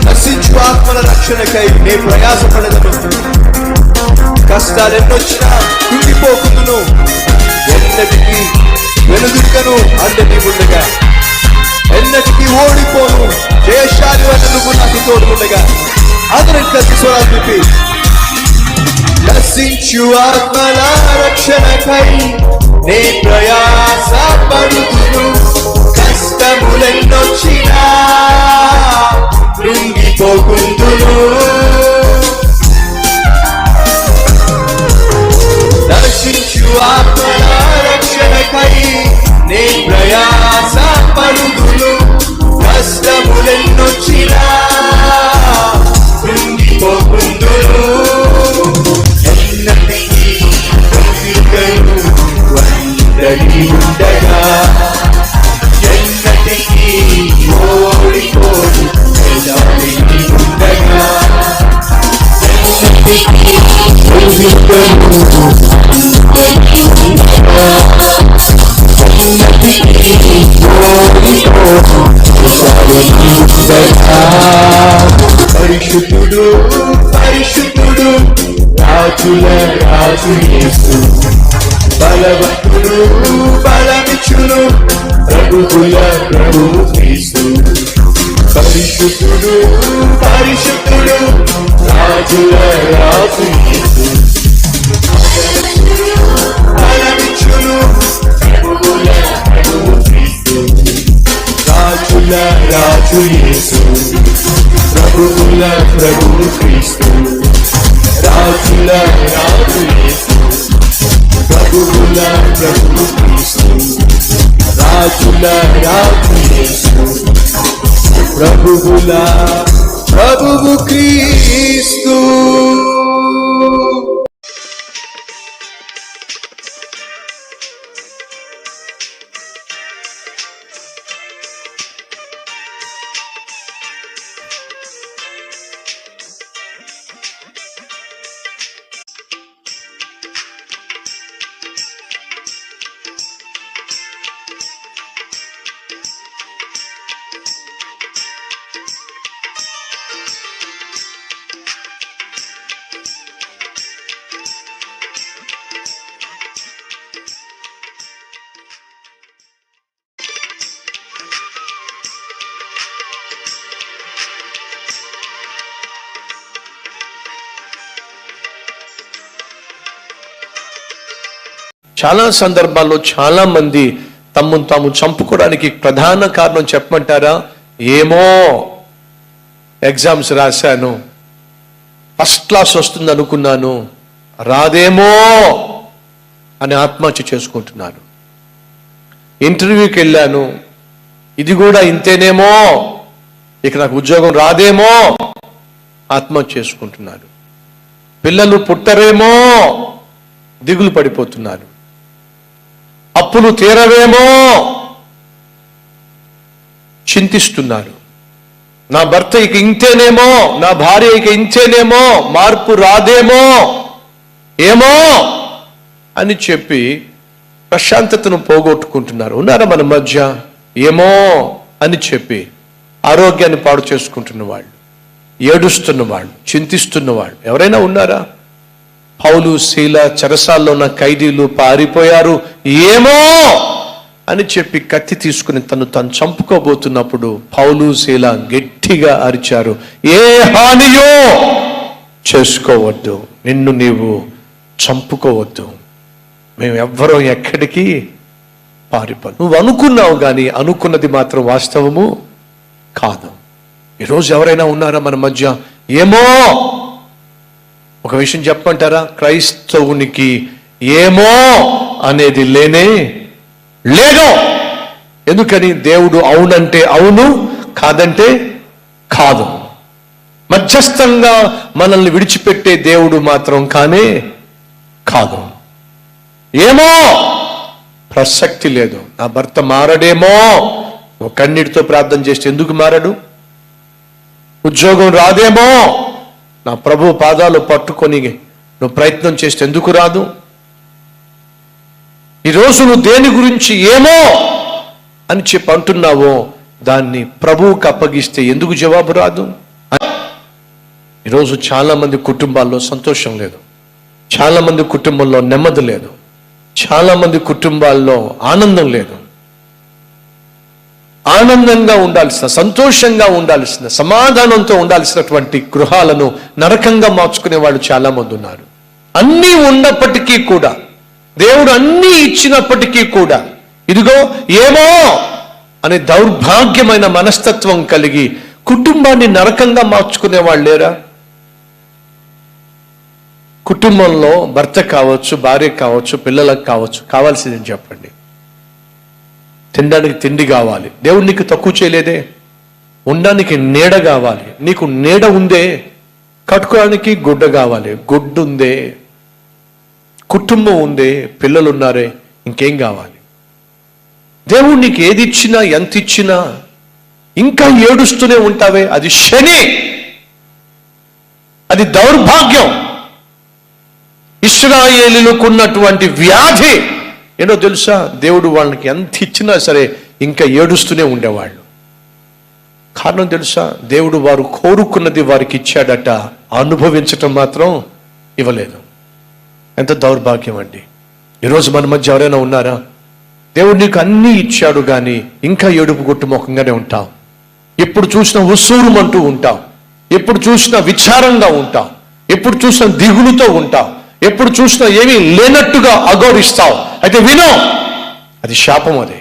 నశించు ఆత్మల రక్షణకై నే ప్రయాసపడదను. కష్టాలెన్నొచ్చినా కుంగిపోకుందును, ఎన్నటికీ వెనుదిక్కను అండని ఉండగా, ఎన్నటికీ ఓడిపోను జయశాలి వల్ల నువ్వు నాకు తోడుకుండగా. అందరం కలిసి స్వరాలు చెప్పి, నశించు ఆత్మల రక్షణకై నే ప్రయాసపడుదును. కష్టములెన్నొచ్చినా కృంగిపోకుందును. నశించు ఆత్మల రక్షణకై నే ప్రయాసపడుదును. కష్టములెన్నొచ్చినా కృంగిపోకుందును. ఎన్నటికీ కృంగిపోను వండని ఉండగా, ఎన్నటికీ ఓడిపోను ఎదాని ఉండగా, ఎన్నటికీ కృంగిపోను పరిశుద్ధుడు పరిశుద్ధుడు రాజుల రాజు యేసు, బలవంతుడు బలమిచ్చును ప్రభువుల ప్రభువు క్రీస్తు. పరిశుద్ధుడు పరిశుద్ధుడు రాజుల రాజు యేసు, బలమిచ్చును ప్రభువుల ప్రభువు క్రీస్తు. రాజుల రాజు యేసు, ప్రభువుల ప్రభువు క్రీస్తు. రాజుల రాజు యేసు, ప్రభువుల ప్రభువు క్రీస్తు. రాజుల రాజు యేసు, ప్రభువుల ప్రభువు క్రీస్తు. చాలా సందర్భాల్లో చాలా మంది తమ్మును తాము చంపుకోవడానికి ప్రధాన కారణం చెప్పమంటారా? ఏమో ఎగ్జామ్స్ రాశాను, ఫస్ట్ క్లాస్ వస్తుంది అనుకున్నాను, రాదేమో అని ఆత్మహత్య చేసుకుంటున్నారు. ఇంటర్వ్యూకి వెళ్ళాను, ఇది కూడా ఇంతేనేమో, ఇక నాకు ఉద్యోగం రాదేమో ఆత్మహత్య చేసుకుంటున్నారు. పిల్లలు పుట్టరేమో దిగులు పడిపోతున్నారు. అప్పులు తీరవేమో చింతిస్తున్నారు. నా భర్త ఇక ఇంతేనేమో, నా భార్య ఇక ఇంతేనేమో, మార్పు రాదేమో, ఏమో అని చెప్పి ప్రశాంతతను పోగొట్టుకుంటున్నారు. ఉన్నారా మన మధ్య ఏమో అని చెప్పి ఆరోగ్యాన్ని పాడు చేసుకుంటున్న వాళ్ళు, ఏడుస్తున్న వాళ్ళు, చింతిస్తున్న వాళ్ళు ఎవరైనా ఉన్నారా? పౌలు శీల చెరసాల్లో ఉన్న ఖైదీలు పారిపోయారు, ఏమో అని చెప్పి కత్తి తీసుకుని తను చంపుకోబోతున్నప్పుడు పౌలు శీల గట్టిగా అరిచారు, ఏ హానియో చేసుకోవద్దు, నిన్ను నీవు చంపుకోవద్దు, మేము ఎవ్వరూ ఎక్కడికి పారిపో. నువ్వు అనుకున్నావు కానీ అనుకున్నది మాత్రం వాస్తవము కాదు. ఈరోజు ఎవరైనా ఉన్నారా మన మధ్య? ఏమో. ఒక విషయం చెప్పమంటారా? క్రైస్తవునికి ఏమో అనేది లేనే లేదు. ఎందుకని? దేవుడు అవునంటే అవును, కాదంటే కాదు. మధ్యస్థంగా మనల్ని విడిచిపెట్టే దేవుడు మాత్రం కానే కాదు. ఏమో ప్రసక్తి లేదు. నా భర్త మారడేమో, నువ్వు కన్నీటితో ప్రార్థన చేస్తే ఎందుకు మారడు? ఉద్యోగం రాదేమో, నా ప్రభు పాదాలు పట్టుకొని నువ్వు ప్రయత్నం చేస్తే ఎందుకు రాదు? ఈరోజు నువ్వు దేని గురించి ఏమో అని చెప్పి అంటున్నావో దాన్ని ప్రభువుకు అప్పగిస్తే ఎందుకు జవాబు రాదు? ఈరోజు చాలా మంది కుటుంబాల్లో సంతోషం లేదు, చాలా మంది కుటుంబంలో నెమ్మది లేదు, చాలా మంది కుటుంబాల్లో ఆనందం లేదు. ఆనందంగా ఉండాల్సిన, సంతోషంగా ఉండాల్సిన, సమాధానంతో ఉండాల్సినటువంటి గృహాలను నరకంగా మార్చుకునే వాళ్ళు చాలా మంది ఉన్నారు. అన్నీ ఉన్నప్పటికీ కూడా, దేవుడు అన్నీ ఇచ్చినప్పటికీ కూడా ఇదిగో ఏమో అనే దౌర్భాగ్యమైన మనస్తత్వం కలిగి కుటుంబాన్ని నరకంగా మార్చుకునే వాళ్ళు లేరా? కుటుంబంలో భర్త కావచ్చు, భార్య కావచ్చు, పిల్లలకు కావచ్చు, కావాల్సింది చెప్పండి. తినడానికి తిండి కావాలి, దేవుడు నీకు తక్కువ చేయలేదే. ఉండడానికి నీడ కావాలి, నీకు నీడ ఉందే. కట్టుకోవడానికి గుడ్డ కావాలి, గుడ్డు ఉందే. కుటుంబం ఉందే, పిల్లలు ఉన్నారే, ఇంకేం కావాలి? దేవుడు నీకు ఏది ఇచ్చినా, ఎంత ఇచ్చినా ఇంకా ఏడుస్తూనే ఉంటావే, అది శని, అది దౌర్భాగ్యం. ఇశ్రాయేలీయులకు ఉన్నటువంటి వ్యాధి ఏంటో తెలుసా? దేవుడు వాళ్ళకి ఎంత ఇచ్చినా సరే ఇంకా ఏడుస్తూనే ఉండేవాళ్ళు. కారణం తెలుసా? దేవుడు వారు కోరుకున్నది వారికి ఇచ్చాడట, అనుభవించటం మాత్రం ఇవ్వలేదు. ఎంత దౌర్భాగ్యం అండి. ఈరోజు మన మధ్య ఎవరైనా ఉన్నారా? దేవుడు నీకు అన్నీ ఇచ్చాడు కానీ ఇంకా ఏడుపు కొట్టు ముఖంగానే ఉంటాం. ఎప్పుడు చూసినా ఉస్సూరుమంటూ ఉంటాం, ఎప్పుడు చూసినా విచారంగా ఉంటాం, ఎప్పుడు చూసినా దిగులుతో ఉంటాం, ఎప్పుడు చూసినా ఏమీ లేనట్టుగా అఘోరిస్తావు. అయితే వినో, అది శాపం. అది